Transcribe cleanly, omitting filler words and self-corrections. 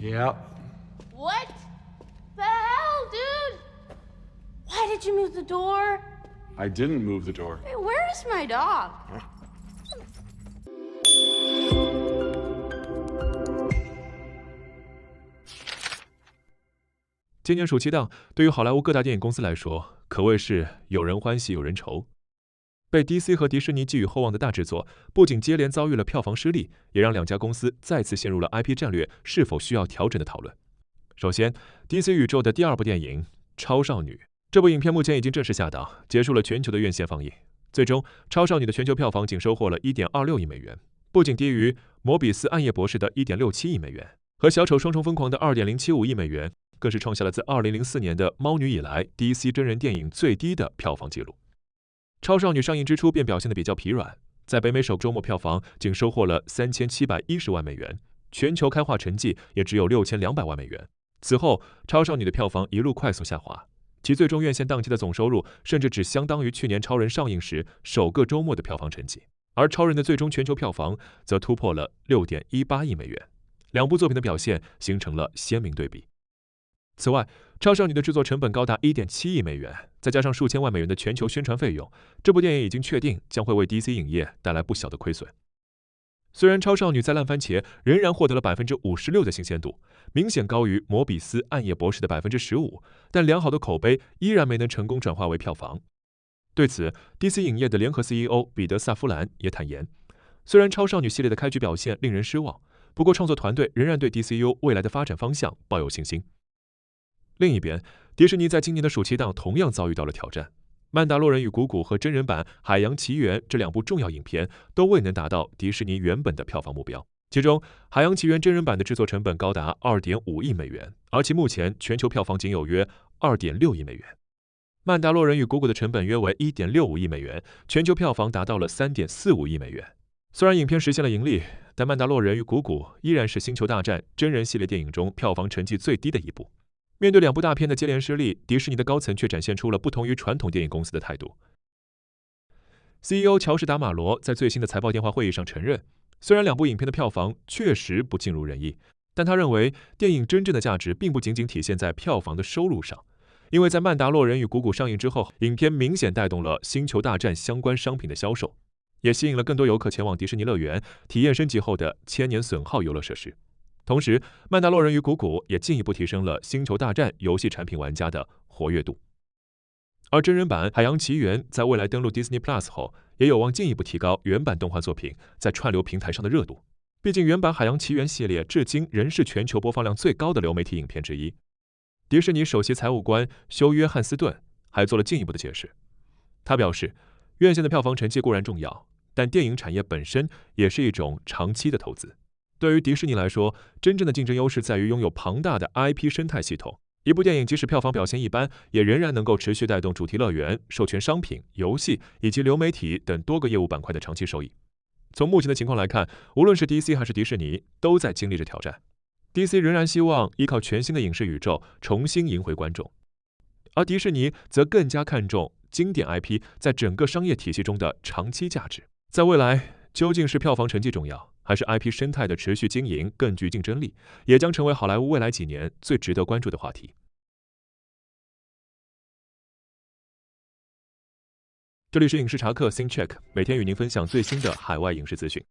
Yep. What the hell, dude? Why did you move the door? I didn't move the door. Hey, where is my dog? 今年暑期档对于好莱坞各大电影公司来说，可谓是有人欢喜有人愁。被 DC 和迪士尼寄予厚望的大制作，不仅接连遭遇了票房失利，也让两家公司再次陷入了 IP 战略是否需要调整的讨论。首先 ，DC 宇宙的第二部电影《超少女》，这部影片目前已经正式下档，结束了全球的院线放映。最终，《超少女》的全球票房仅收获了1.26亿美元，不仅低于《摩比斯暗夜博士》的1.67亿美元，和《小丑双重疯狂》的2.075亿美元，更是创下了自2004年的《猫女》以来 DC 真人电影最低的票房纪录。超少女上映之初便表现得比较疲软，在北美首周末票房仅收获了3710万美元，全球开画成绩也只有6200万美元。此后，超少女的票房一路快速下滑，其最终院线档期的总收入甚至只相当于去年超人上映时首个周末的票房成绩，而超人的最终全球票房则突破了6.18亿美元，两部作品的表现形成了鲜明对比。此外，超少女的制作成本高达1.7亿美元，再加上数千万美元的全球宣传费用，这部电影已经确定将会为 DC 影业带来不小的亏损。虽然超少女在烂番茄仍然获得了56%的新鲜度，明显高于摩比斯暗夜博士的15%，但良好的口碑依然没能成功转化为票房。对此 ，DC 影业的联合 CEO 彼得·萨夫兰也坦言，虽然超少女系列的开局表现令人失望，不过创作团队仍然对 DCU 未来的发展方向抱有信心。另一边，迪士尼在今年的暑期档同样遭遇到了挑战，《曼达洛人与谷谷》和真人版《海洋奇缘》这两部重要影片都未能达到迪士尼原本的票房目标。其中，《海洋奇缘》真人版的制作成本高达2.5亿美元，而其目前全球票房仅有约2.6亿美元。《曼达洛人与谷谷》的成本约为1.65亿美元，全球票房达到了3.45亿美元。虽然影片实现了盈利，但《曼达洛人与谷谷》依然是《星球大战》真人系列电影中票房成绩最低的一部。面对两部大片的接连失利，迪士尼的高层却展现出了不同于传统电影公司的态度。CEO 乔什·达马罗在最新的财报电话会议上承认，虽然两部影片的票房确实不尽如人意，但他认为电影真正的价值并不仅仅体现在票房的收入上，因为在《曼达洛人与谷谷》上映之后，影片明显带动了《星球大战》相关商品的销售，也吸引了更多游客前往迪士尼乐园体验升级后的千年损耗游乐设施。同时，《曼达洛人与谷谷》也进一步提升了《星球大战》游戏产品玩家的活跃度。而真人版《海洋奇缘》在未来登陆 Disney Plus 后，也有望进一步提高原版动画作品在串流平台上的热度。毕竟，原版《海洋奇缘》系列至今仍是全球播放量最高的流媒体影片之一。迪士尼首席财务官休·约翰斯顿还做了进一步的解释。他表示，院线的票房成绩固然重要，但电影产业本身也是一种长期的投资。对于迪士尼来说，真正的竞争优势在于拥有庞大的 IP 生态系统。一部电影即使票房表现一般，也仍然能够持续带动主题乐园、授权商品、游戏以及流媒体等多个业务板块的长期收益。从目前的情况来看，无论是 DC 还是迪士尼，都在经历着挑战。DC 仍然希望依靠全新的影视宇宙重新赢回观众，而迪士尼则更加看重经典 IP 在整个商业体系中的长期价值。在未来，究竟是票房成绩重要，还是 IP 生态的持续经营更具竞争力，也将成为好莱坞未来几年最值得关注的话题。这里是影视查克 Think Check， 每天与您分享最新的海外影视资讯。